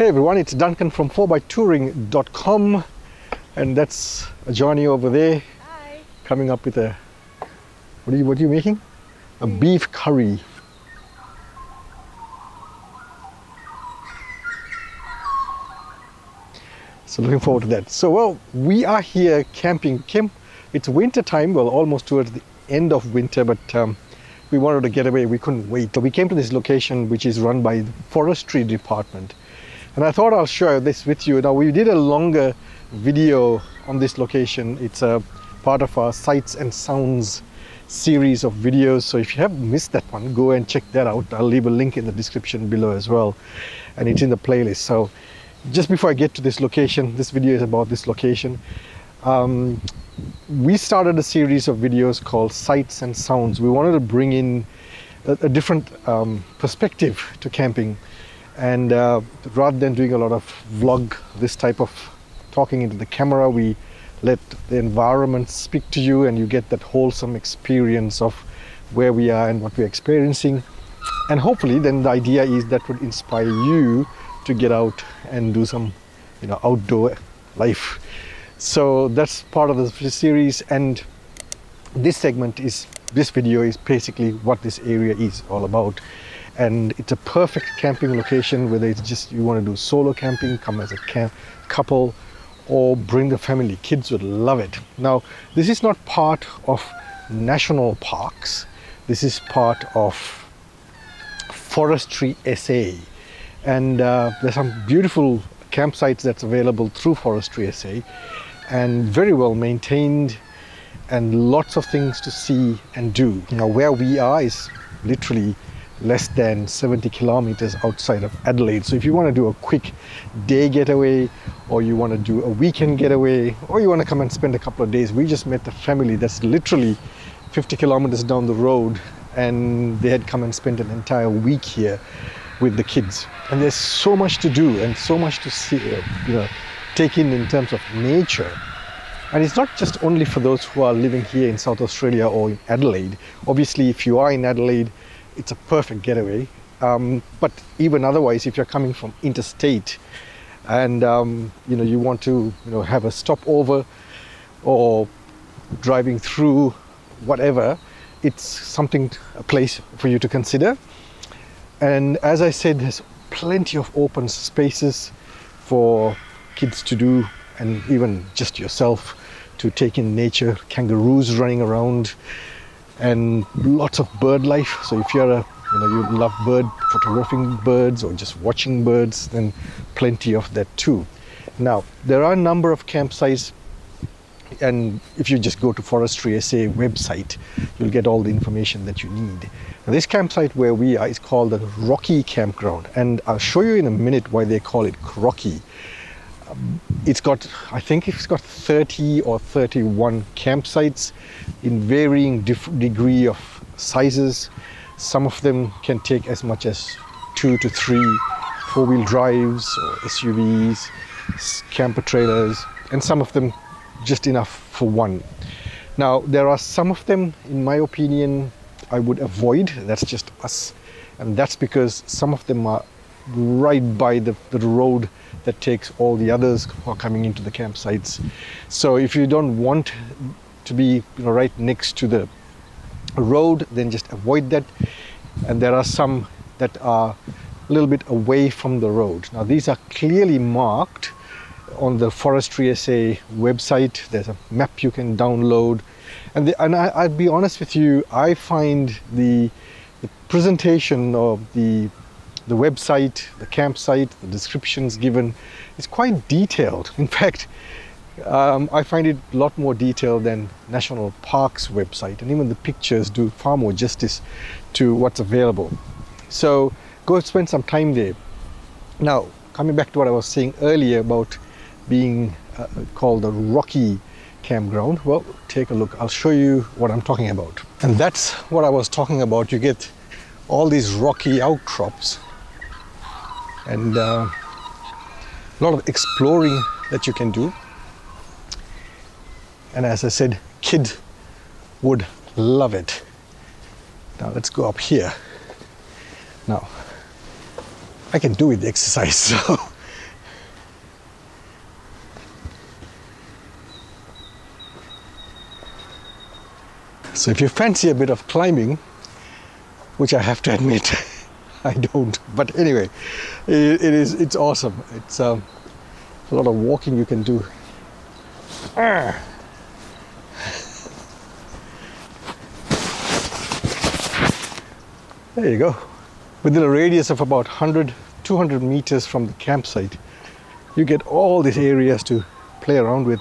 Hey everyone, it's Duncan from 4bytouring.com, and that's Ajanie over there. Hi. Coming up with a, what are you making? A beef curry. So looking forward to that. So well, we are here camping. It's winter time, well almost towards the end of winter, but we wanted to get away, we couldn't wait. So we came to this location which is run by the Forestry Department. And I thought I'll share this with you. Now we did a longer video on this location. It's a part of our Sights and Sounds series of videos. So if you have missed that one, go and check that out. I'll leave a link in the description below as well. And it's in the playlist. So just before I get to this location, this video is about this location. We started a series of videos called Sights and Sounds. We wanted to bring in a different perspective to camping. And rather than doing a lot of vlog, this type of talking into the camera, we let the environment speak to you and you get that wholesome experience of where we are and what we're experiencing. And hopefully then the idea is that would inspire you to get out and do some, outdoor life. So that's part of the series, and this video is basically what this area is all about. And it's a perfect camping location, whether it's just you want to do solo camping, come as a couple, or bring the family. Kids would love it. Now, this is not part of national parks. This is part of Forestry SA. And there's some beautiful campsites that's available through Forestry SA, and very well maintained, and lots of things to see and do. Now, where we are is literally less than 70 kilometers outside of Adelaide. So if you want to do a quick day getaway, or you want to do a weekend getaway, or you want to come and spend a couple of days, we just met a family that's literally 50 kilometers down the road, and they had come and spent an entire week here with the kids. And there's so much to do and so much to see, take in terms of nature. And it's not just only for those who are living here in South Australia or in Adelaide. Obviously, if you are in Adelaide, it's a perfect getaway. But even otherwise, if you're coming from interstate and you want to have a stopover or driving through whatever, it's a place for you to consider. And as I said, there's plenty of open spaces for kids to do, and even just yourself to take in nature. Kangaroos running around, and lots of bird life. So if you're you love photographing birds or just watching birds, then plenty of that too. Now, there are a number of campsites, and if you just go to Forestry SA website, you'll get all the information that you need. Now, this campsite where we are is called the Rocky Campground, and I'll show you in a minute why they call it Rocky. I think it's got 30 or 31 campsites in varying degree of sizes. Some of them can take as much as 2 to 3 four-wheel drives or SUVs, camper trailers, and some of them just enough for one. Now, there are some of them, in my opinion, I would avoid. That's just us. And that's because some of them are right by the road that takes all the others who are coming into the campsites. So if you don't want to be right next to the road, then just avoid that. And there are some that are a little bit away from the road. Now, these are clearly marked on the Forestry SA website. There's a map you can download, and I'll be honest with you, I find the presentation of the website, the campsite, the descriptions given is quite detailed. In fact, I find it a lot more detailed than National Parks website, and even the pictures do far more justice to what's available. So go spend some time there. Now, coming back to what I was saying earlier about being called the Rocky Campground, well, take a look. I'll show you what I'm talking about. And that's what I was talking about. You get all these rocky outcrops and a lot of exploring that you can do. And as I said, kids would love it. Now let's go up here. Now, I can do with the exercise, so So if you fancy a bit of climbing, which I have to admit I don't, but anyway, it's awesome. It's a lot of walking you can do. There you go. Within a radius of about 200 meters from the campsite, you get all these areas to play around with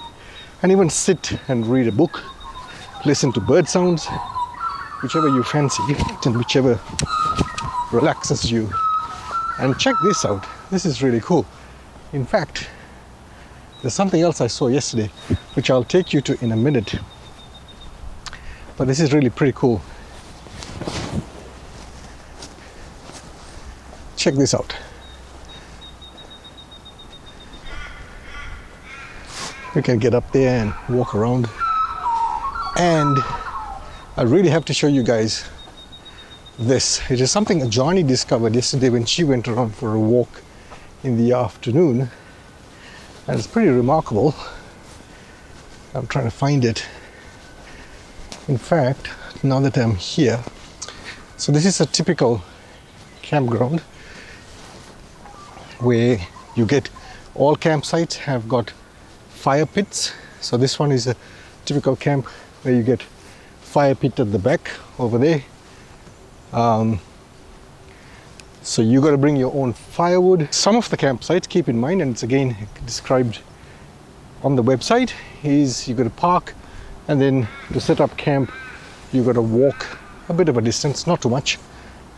and even sit and read a book, listen to bird sounds, whichever you fancy and whichever relaxes you. And check this out. This is really cool. In fact, there's something else I saw yesterday, which I'll take you to in a minute. But this is really pretty cool. Check this out. You can get up there and walk around. And I really have to show you guys this. It is something Ajanie discovered yesterday when she went around for a walk in the afternoon. And it's pretty remarkable. I'm trying to find it. In fact, now that I'm here, so this is a typical campground where you get, all campsites have got fire pits. So this one is a typical camp where you get fire pit at the back over there. So you got to bring your own firewood. Some of the campsites, keep in mind, and it's again described on the website, is you got to park, and then to set up camp you got to walk a bit of a distance, not too much,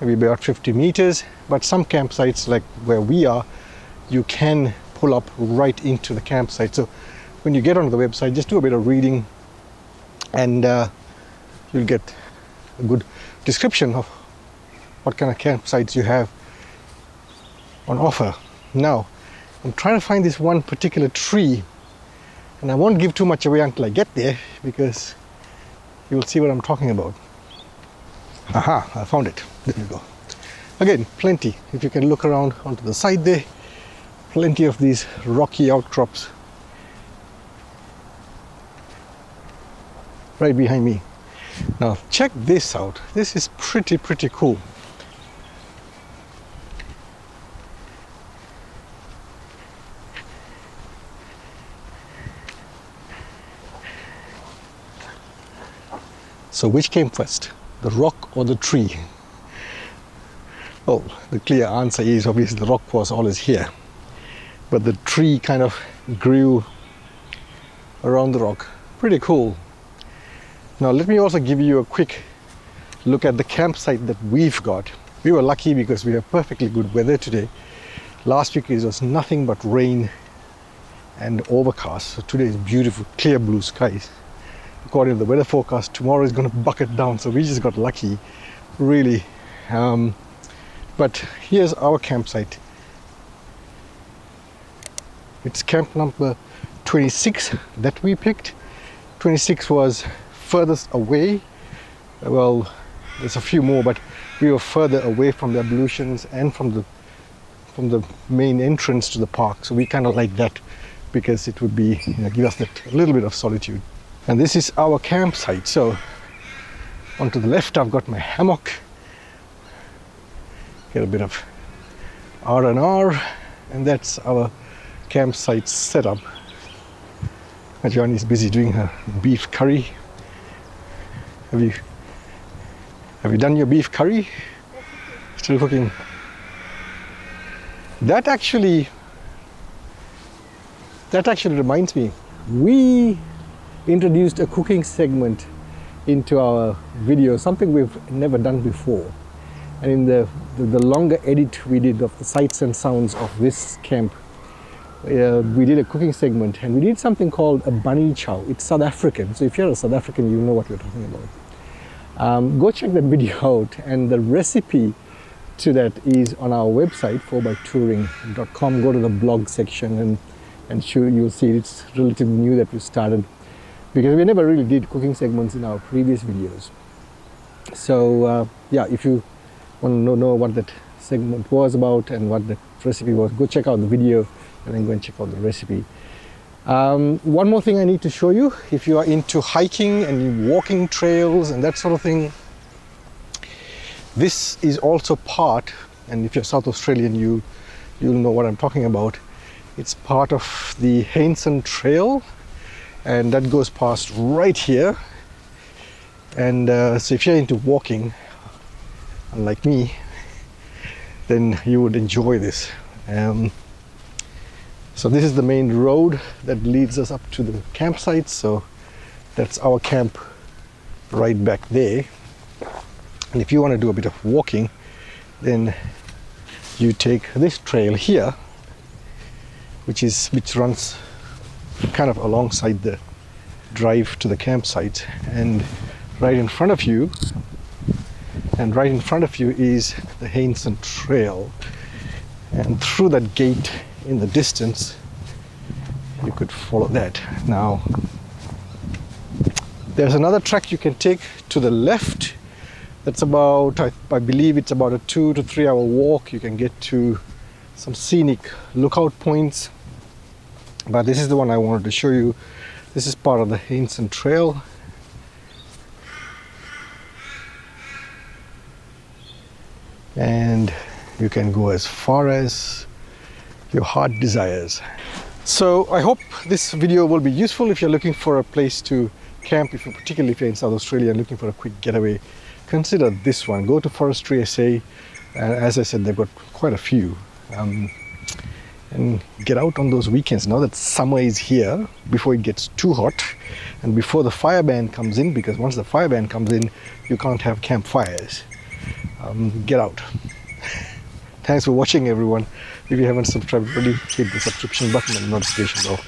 maybe about 50 meters. But some campsites, like where we are, you can pull up right into the campsite. So when you get onto the website, just do a bit of reading and you'll get a good description of what kind of campsites you have on offer. Now, I'm trying to find this one particular tree, and I won't give too much away until I get there, because you'll see what I'm talking about. Aha, I found it. There you go. Again, plenty. If you can look around onto the side there, plenty of these rocky outcrops right behind me. Now check this out. This is pretty cool. So which came first, the rock or the tree? Well, the clear answer is obviously the rock was always here, but the tree kind of grew around the rock. Pretty cool. Now let me also give you a quick look at the campsite that we've got. We were lucky because we have perfectly good weather today. Last week it was nothing but rain and overcast. So today is beautiful, clear blue skies. According to the weather forecast, tomorrow is going to bucket down. So we just got lucky, really. But here's our campsite. It's camp number 26 that we picked. 26 was furthest away. Well, there's a few more, but we were further away from the ablutions and from the main entrance to the park. So we kind of like that, because it would be, give us that a little bit of solitude. And this is our campsite. So onto the left, I've got my hammock. Get a bit of R&R, and that's our campsite setup. Ajanie is busy doing her beef curry. Have you done your beef curry? Still cooking. That actually reminds me, we introduced a cooking segment into our video, something we've never done before. And in the longer edit we did of the sights and sounds of this camp, we did a cooking segment, and we did something called a bunny chow. It's South African, so if you're a South African, you know what we're talking about. Go check that video out, and the recipe to that is on our website, 4bytouring.com. Go to the blog section and you'll see it's relatively new that we started, because we never really did cooking segments in our previous videos. So yeah, if you want to know what that segment was about and what the recipe was, go check out the video and then go and check out the recipe. One more thing I need to show you, if you are into hiking and walking trails and that sort of thing, this is also part, and if you're South Australian, you'll know what I'm talking about. It's part of the Hainson Trail, and that goes past right here. And so if you're into walking, unlike me, then you would enjoy this. So this is the main road that leads us up to the campsite. So that's our camp right back there. And if you want to do a bit of walking, then you take this trail here, which runs kind of alongside the drive to the campsite. And right in front of you is the Hainson Trail. And through that gate in the distance, you could follow that. Now, there's another track you can take to the left. That's about, I believe it's about a 2 to 3 hour walk. You can get to some scenic lookout points. But this is the one I wanted to show you. This is part of the Hainson Trail. And you can go as far as your heart desires. So I hope this video will be useful if you're looking for a place to camp, particularly if you're in South Australia and looking for a quick getaway. Consider this one. Go to Forestry SA. As I said, they've got quite a few. And get out on those weekends now that summer is here, before it gets too hot and before the fire ban comes in, because once the fire ban comes in, you can't have campfires. Get out. Thanks for watching, everyone. If you haven't subscribed already, hit the subscription button and notification bell.